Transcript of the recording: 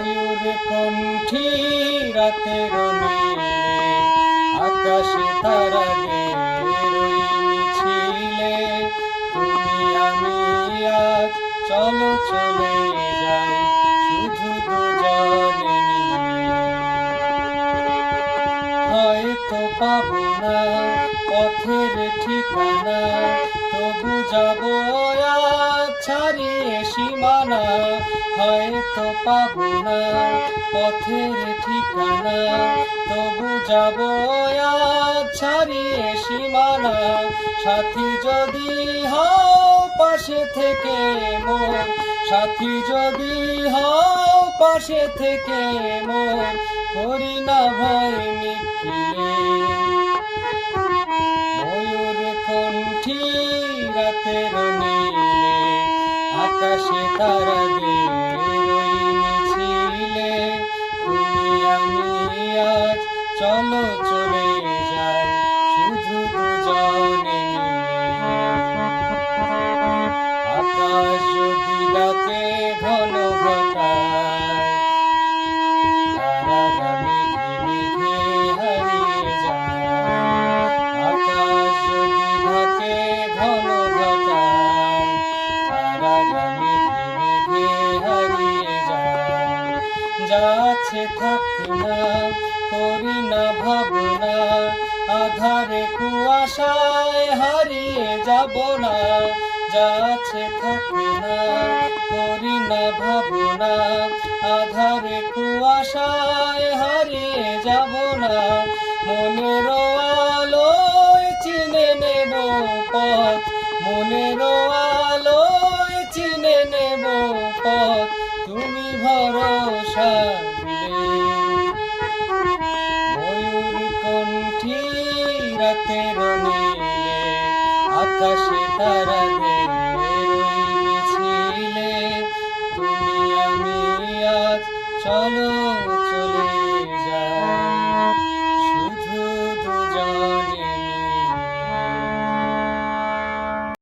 ময়ূর কণ্ঠী রাতের নীলে আকাশে তারা রই মিছিলে তুমি আমি আজ চলো চলে যাই শুধু দুজনে মিলে। হয়তো পাবো না পথের ঠিকানা তবু যাবো আজ ছাড়িয়ে সীমানা। হয়তো পাবো না পথের ঠিকানা তবু যাবো আজ ছাড়িয়ে সীমানা। সাথী যদি হও পাশে থেকে মোর, সাথী যদি হও পাশে থেকে মোর, করি না ভয় নিখিলে। ময়ূর কণ্ঠী রাতের নীলে আকাশে তারা রই মিছিলে তুমি আমি আজ চলো চলে যাই শুধু দুজনে মিলে। আকাশ যদি ডাকে ঘন ঘটায় তারারা মেঘে মেঘে হারিয়ে যায়। আকাশ যদি ডাকে ঘন ঘটায় তারারা মেঘে মেঘে হারিয়ে যায়। যাচ্ছে থাক না করি না ভাবনা আধারে কুয়াশায় হারিয়ে যাব না। যাচ্ছে থাক না করি না ভাবনা আধারে কুয়াশায় হারিয়ে যাব না। মনের আলোয় চিনে নেব পথ, মনের আলোয় চিনে নেব পথ তুমি ভরসা দিলে। ময়ূর কণ্ঠী রাতের নীলে আকাশে তারা